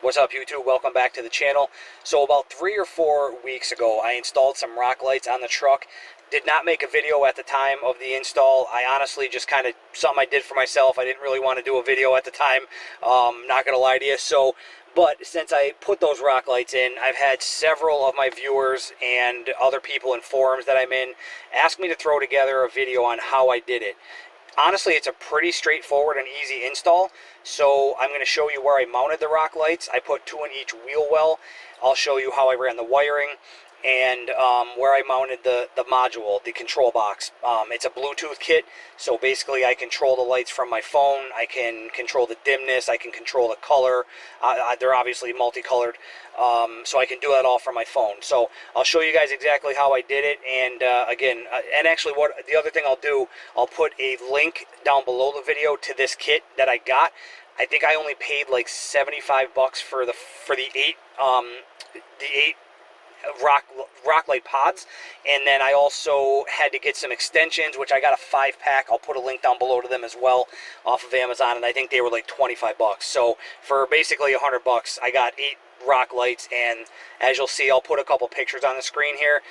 What's up, YouTube? Welcome back to the channel. So about 3 or 4 weeks ago, I installed some rock lights on the truck. Did not make a video at the time of the install. I honestly just kind of, something I did for myself. I didn't really want to do a video at the time. Not going to lie to you. But since I put those rock lights in, I've had several of my viewers and other people in forums that I'm in ask me to throw together a video on how I did it. Honestly, it's a pretty straightforward and easy install. So I'm going to show you where I mounted the rock lights. I put 2 in each wheel well. I'll show you how I ran the wiring and where I mounted the module, the control box. It's a Bluetooth kit, so basically I control the lights from my phone. I can control the dimness, I can control the color. They're obviously multicolored, so I can do that all from my phone. So I'll show you guys exactly how I did it, and again, and actually what the other thing I'll do, I'll put a link down below the video to this kit that I got. I think I only paid like 75 bucks for the 8 rock light pods, and then I also had to get some extensions, which I got a 5-pack. I'll put a link down below to them as well off of Amazon, and I think they were like 25 bucks. So for basically 100 bucks, I got 8 rock lights, and as you'll see, I'll put a couple pictures on the screen here.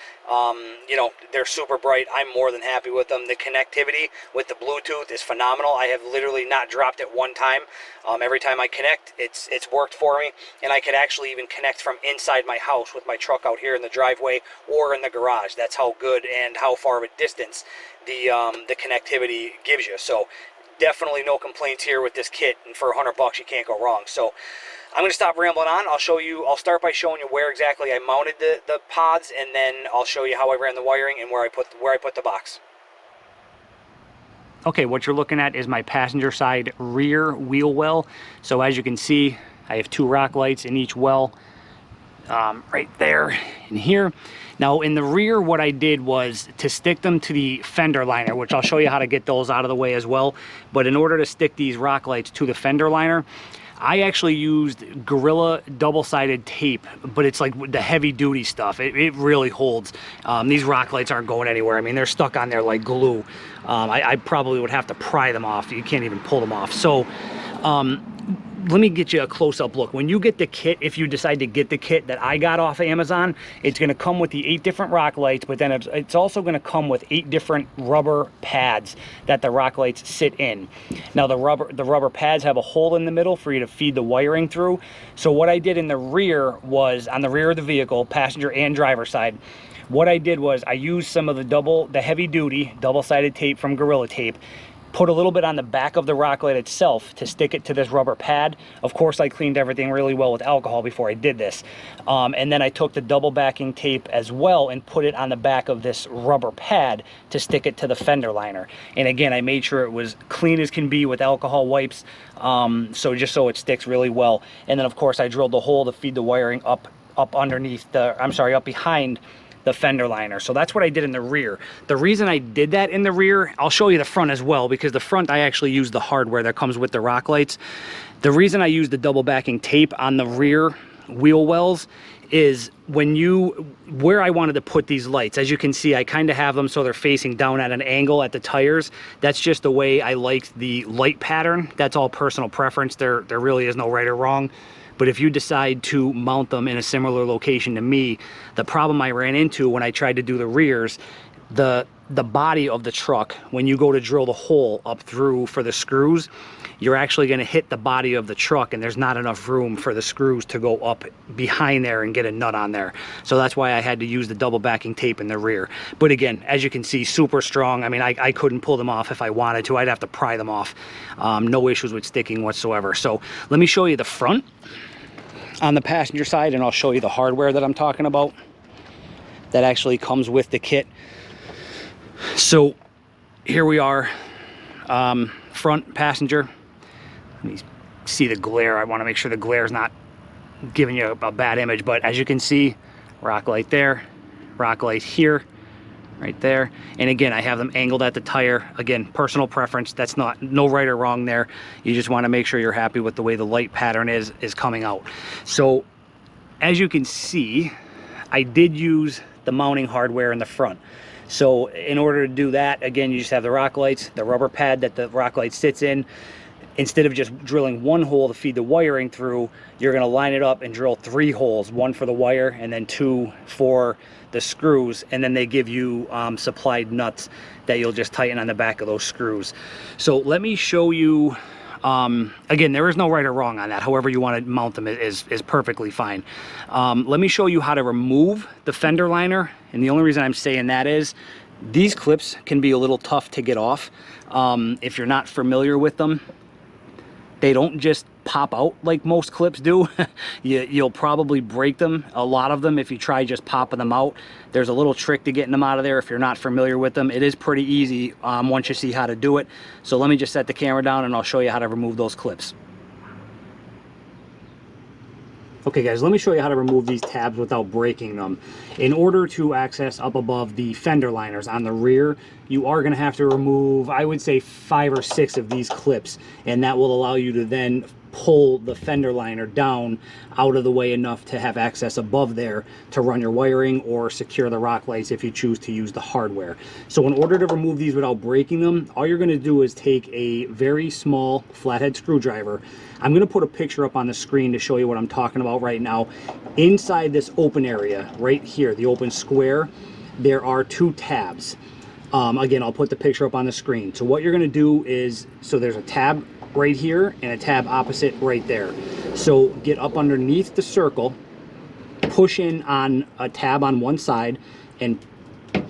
You know, they're super bright. I'm more than happy with them. The connectivity with the Bluetooth is phenomenal. I have literally not dropped it one time. Every time I connect, it's worked for me, and I could actually even connect from inside my house with my truck out here in the driveway or in the garage. That's how good and how far of a distance the connectivity gives you. So definitely no complaints here with this kit, and for 100 bucks you can't go wrong. So I'm going to stop rambling on. I'll start by showing you where exactly I mounted the pods, and then I'll show you how I ran the wiring and where I put the box. Okay, what you're looking at is my passenger side rear wheel well. So as you can see, I have 2 rock lights in each well, right there and here. Now in the rear, what I did was to stick them to the fender liner, which I'll show you how to get those out of the way as well. But in order to stick these rock lights to the fender liner, I actually used Gorilla double-sided tape, but it's like the heavy-duty stuff. It really holds. These rock lights aren't going anywhere. I mean, they're stuck on there like glue. I probably would have to pry them off. You can't even pull them off. So let me get you a close-up look. When you get the kit, if you decide to get the kit that I got off of Amazon, it's going to come with the 8 different rock lights, but then it's also going to come with 8 different rubber pads that the rock lights sit in. Now the rubber pads have a hole in the middle for you to feed the wiring through. So what I did in the rear was, on the rear of the vehicle, passenger and driver side, what I did was I used some of the heavy-duty double-sided tape from Gorilla Tape, put a little bit on the back of the rock light itself to stick it to this rubber pad. Of course, I cleaned everything really well with alcohol before I did this. And then I took the double backing tape as well and put it on the back of this rubber pad to stick it to the fender liner. And again, I made sure it was clean as can be with alcohol wipes, so just so it sticks really well. And then of course, I drilled the hole to feed the wiring up underneath up behind the fender liner. So that's what I did in the rear. The reason I did that in the rear, I'll show you the front as well, because the front I actually used the hardware that comes with the rock lights. The reason I used the double backing tape on the rear wheel wells is where I wanted to put these lights. As you can see, I kind of have them so they're facing down at an angle at the tires. That's just the way I like the light pattern. That's all personal preference. There really is no right or wrong. But if you decide to mount them in a similar location to me, the problem I ran into when I tried to do the rears, the body of the truck, when you go to drill the hole up through for the screws, you're actually going to hit the body of the truck, and there's not enough room for the screws to go up behind there and get a nut on there. So that's why I had to use the double backing tape in the rear. But again, as you can see, super strong. I mean, I couldn't pull them off if I wanted to. I'd have to pry them off. No issues with sticking whatsoever. So let me show you the front on the passenger side, and I'll show you the hardware that I'm talking about that actually comes with the kit. So here we are, front passenger. Let me see the glare. I want to make sure the glare is not giving you a bad image, but as you can see, rock light there, rock light here, right there. And again, I have them angled at the tire. Again, personal preference. That's no right or wrong there. You just want to make sure you're happy with the way the light pattern is coming out. So as you can see, I did use the mounting hardware in the front. So in order to do that, again, you just have the rock lights, the rubber pad that the rock light sits in. instead of just drilling one hole to feed the wiring through, you're going to line it up and drill 3 holes, one for the wire and then 2 for the screws, and then they give you supplied nuts that you'll just tighten on the back of those screws. So let me show you, again, there is no right or wrong on that. However you want to mount them is perfectly fine. Let me show you how to remove the fender liner, and the only reason I'm saying that is these clips can be a little tough to get off. If you're not familiar with them, they don't just pop out like most clips do. You'll probably break them, a lot of them, if you try just popping them out. There's a little trick to getting them out of there if you're not familiar with them. It is pretty easy once you see how to do it. So let me just set the camera down and I'll show you how to remove those clips. Okay guys, let me show you how to remove these tabs without breaking them. In order to access up above the fender liners on the rear, you are going to have to remove, I would say, 5 or 6 of these clips, and that will allow you to then pull the fender liner down out of the way enough to have access above there to run your wiring or secure the rock lights if you choose to use the hardware. So in order to remove these without breaking them, all you're going to do is take a very small flathead screwdriver. I'm going to put a picture up on the screen to show you what I'm talking about right now. Inside this open area right here, the open square, there are 2 tabs. Again, I'll put the picture up on the screen. So what you're going to do is, so there's a tab right here and a tab opposite right there. So get up underneath the circle, push in on a tab on one side, and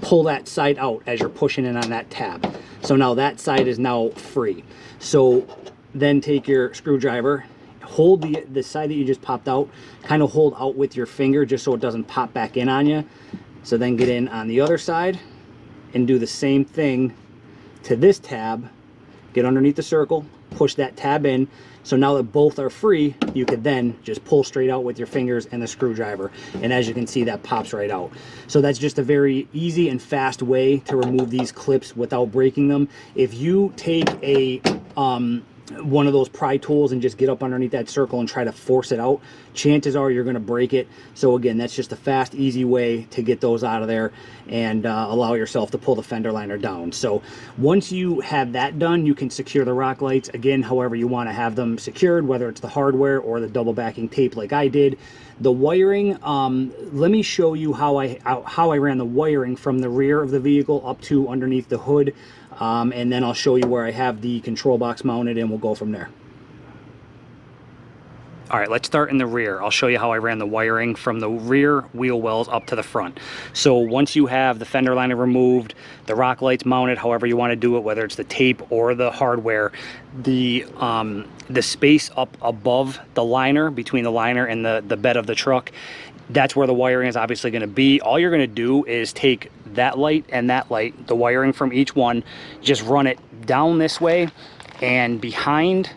pull that side out as you're pushing in on that tab. So now that side is now free. So then take your screwdriver, hold the side that you just popped out, kind of hold out with your finger just so it doesn't pop back in on you. So then get in on the other side and do the same thing to this tab. Get underneath the circle, push that tab in. So now that both are free, you could then just pull straight out with your fingers and the screwdriver. And as you can see, that pops right out. So that's just a very easy and fast way to remove these clips without breaking them. If you take a one of those pry tools and just get up underneath that circle and try to force it out, chances are you're going to break it. So again, that's just a fast, easy way to get those out of there and allow yourself to pull the fender liner down. So once you have that done, you can secure the rock lights again however you want to have them secured, whether it's the hardware or the double backing tape like I did. The wiring, let me show you how I ran the wiring from the rear of the vehicle up to underneath the hood. And then I'll show you where I have the control box mounted and we'll go from there. All right, let's start in the rear. I'll show you how I ran the wiring from the rear wheel wells up to the front. So once you have the fender liner removed, the rock lights mounted, however you want to do it, whether it's the tape or the hardware, the space up above the liner, between the liner and the bed of the truck, that's where the wiring is obviously going to be. All you're going to do is take that light and that light, the wiring from each one, just run it down this way, and behind,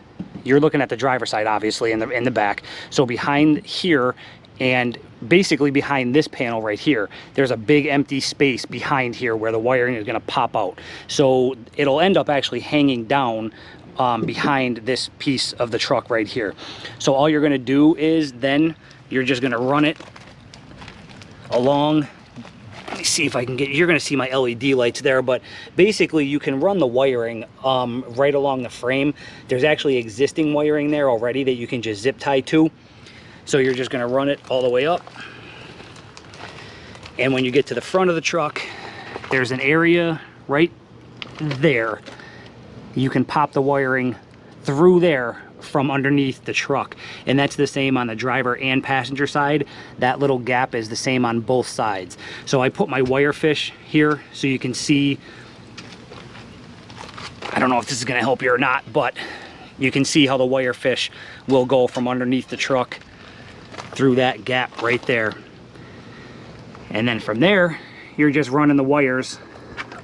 you're looking at the driver's side obviously in the back, so behind here and basically behind this panel right here, there's a big empty space behind here where the wiring is going to pop out. So it'll end up actually hanging down behind this piece of the truck right here. So all you're going to do is then you're just going to run it along. Let me see if I can get, you're going to see my LED lights there, but basically you can run the wiring right along the frame. There's actually existing wiring there already that you can just zip tie to. So you're just going to run it all the way up. And when you get to the front of the truck, there's an area right there. You can pop the wiring through there from underneath the truck, and that's the same on the driver and passenger side. That little gap is the same on both sides. So I put my wire fish here so you can see, I don't know if this is going to help you or not, but you can see how the wire fish will go from underneath the truck through that gap right there. And then from there, you're just running the wires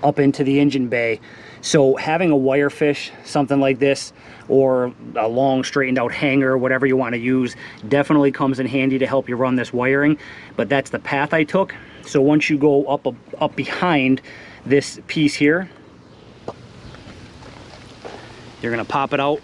up into the engine bay. So having a wire fish, something like this, or a long straightened out hanger, whatever you want to use, definitely comes in handy to help you run this wiring. But that's the path I took. So once you go up behind this piece here, you're going to pop it out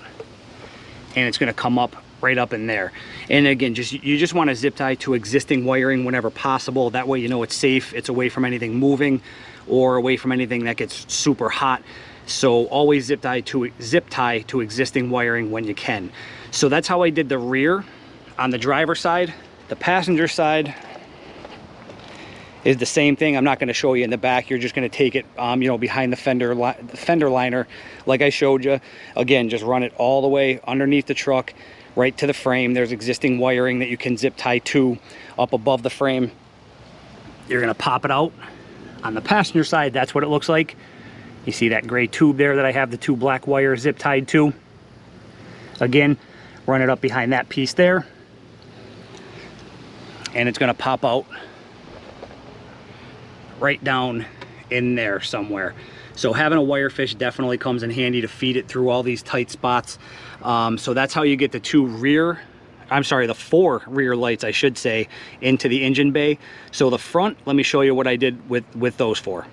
and it's going to come up right up in there. And again, you just want to zip tie to existing wiring whenever possible. That way you know it's safe, it's away from anything moving or away from anything that gets super hot. So always zip tie to existing wiring when you can. So that's how I did the rear on the driver's side. The passenger side is the same thing. I'm not going to show you in the back. You're just going to take it, you know, behind the fender liner, like I showed you. Again, just run it all the way underneath the truck, right to the frame. There's existing wiring that you can zip tie to up above the frame. You're going to pop it out. On the passenger side, that's what it looks like. You see that gray tube there that I have the 2 black wires zip tied to. Again, run it up behind that piece there, and it's going to pop out right down in there somewhere. So having a wire fish definitely comes in handy to feed it through all these tight spots. So that's how you get the 4 rear lights, I should say, into the engine bay. So the front, let me show you what I did with those 4.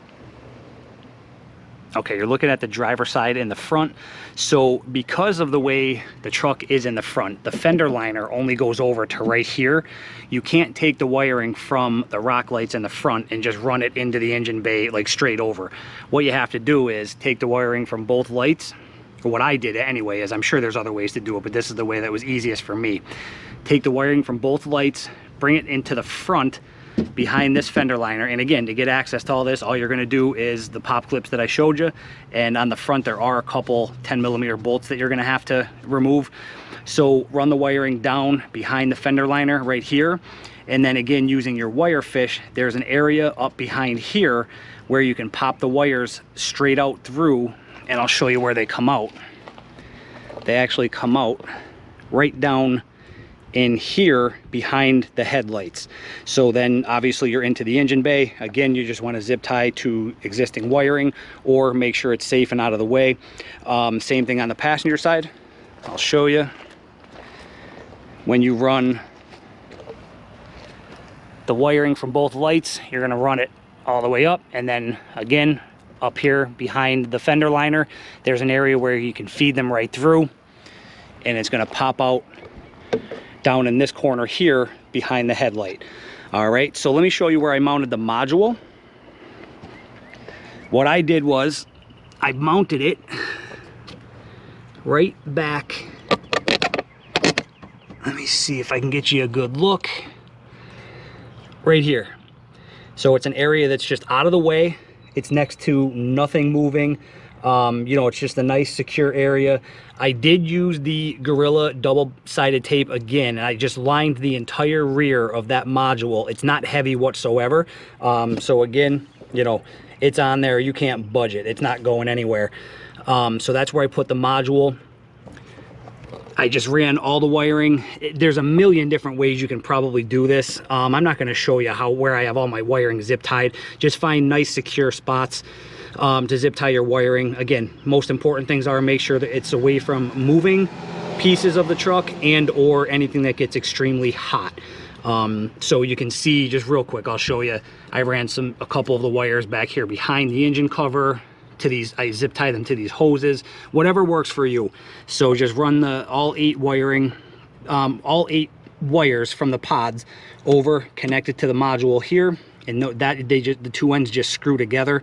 Okay, you're looking at the driver's side in the front. So because of the way the truck is in the front, the fender liner only goes over to right here. You can't take the wiring from the rock lights in the front and just run it into the engine bay like straight over. What you have to do is take the wiring from both lights. What I did anyway is, I'm sure there's other ways to do it, but this is the way that was easiest for me. Take the wiring from both lights, bring it into the front behind this fender liner, and again, to get access to all this, all you're going to do is the pop clips that I showed you, and on the front there are a couple 10mm bolts that you're going to have to remove. So run the wiring down behind the fender liner right here, and then again, using your wire fish, there's an area up behind here where you can pop the wires straight out through, and I'll show you where they come out. They actually come out right down in here behind the headlights. So then obviously you're into the engine bay. Again, you just want to zip tie to existing wiring or make sure it's safe and out of the way. Same thing on the passenger side. I'll show you. When you run the wiring from both lights, you're going to run it all the way up, and then again up here behind the fender liner, there's an area where you can feed them right through, and it's going to pop out down in this corner here behind the headlight. All right, so let me show you where I mounted the module. What I did was I mounted it right back. Let me see if I can get you a good look. Right here. So it's an area that's just out of the way. It's next to nothing moving. You know, it's just a nice secure area. I did use the Gorilla double-sided tape again, and I just lined the entire rear of that module. It's not heavy whatsoever. So again, you know, it's on there. You can't budge it. It's not going anywhere. So that's where I put the module. I just ran all the wiring. There's a million different ways you can probably do this. I'm not going to show you where I have all my wiring zip tied. Just find nice secure spots to zip tie your wiring. Again, most important things are make sure that it's away from moving pieces of the truck and or anything that gets extremely hot. So you can see, just real quick, I'll show you. I ran a couple of the wires back here behind the engine cover to these. I zip tie them to these hoses, whatever works for you. So just run all 8 wiring, all 8 wires from the pods over, connected to the module here, and that the 2 ends just screw together,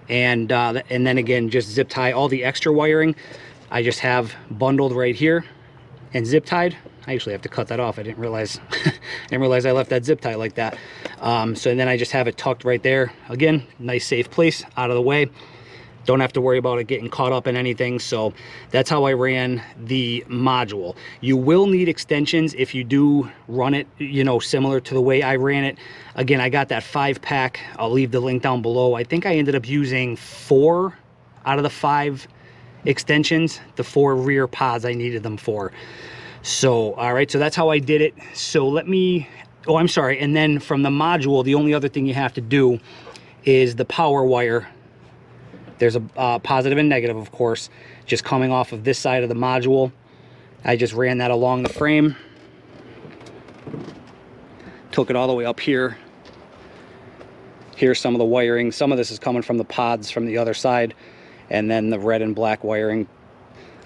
and then again just zip tie all the extra wiring. I just have bundled right here and zip tied. I actually have to cut that off. I didn't realize I left that zip tie like that. So then I just have it tucked right there. Again, nice safe place, out of the way. Don't have to worry about it getting caught up in anything. So that's how I ran the module. You will need extensions if you do run it, you know, similar to the way I ran it. Again, I got that 5-pack. I'll leave the link down below. I think I ended up using 4 out of the 5 extensions. The 4 rear pods I needed them for. So, all right, so that's how I did it. So let me, oh, I'm sorry. And then from the module, the only other thing you have to do is the power wire. There's a positive and negative, of course, just coming off of this side of the module. I just ran that along the frame, took it all the way up here. Here's some of the wiring. Some of this is coming from the pods from the other side, and then the red and black wiring.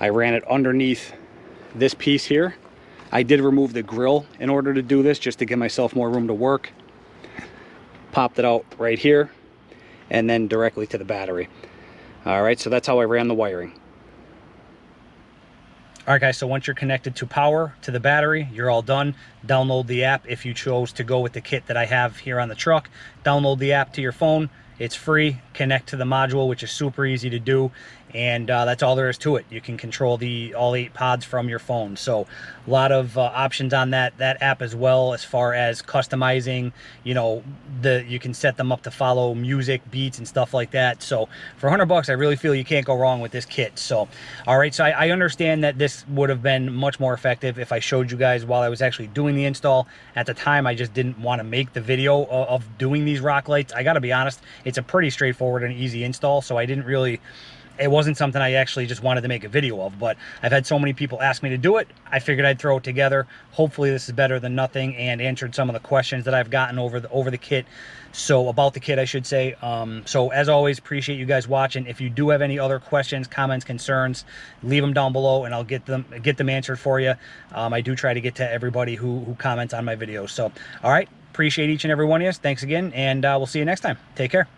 I ran it underneath this piece here. I did remove the grill in order to do this, just to give myself more room to work. Popped it out right here, and then directly to the battery. All right, so that's how I ran the wiring. All right, guys, so once you're connected to power, to the battery, you're all done. Download the app if you chose to go with the kit that I have here on the truck. Download the app to your phone. It's free. Connect to the module, which is super easy to do. And that's all there is to it. You can control all 8 pods from your phone. So a lot of options on that app as well, as far as customizing. You know, you can set them up to follow music, beats, and stuff like that. So for $100, I really feel you can't go wrong with this kit. So, all right, so I understand that this would have been much more effective if I showed you guys while I was actually doing the install. At the time, I just didn't want to make the video of doing these rock lights. I got to be honest, it's a pretty straightforward and easy install, so I didn't really, it wasn't something I actually just wanted to make a video of. But I've had so many people ask me to do it, I figured I'd throw it together. Hopefully this is better than nothing, and answered some of the questions that I've gotten over the kit. So about the kit, I should say. So as always, appreciate you guys watching. If you do have any other questions, comments, concerns, leave them down below and I'll get them answered for you. I do try to get to everybody who comments on my videos. So all right, appreciate each and every one of you. Thanks again, and we'll see you next time. Take care.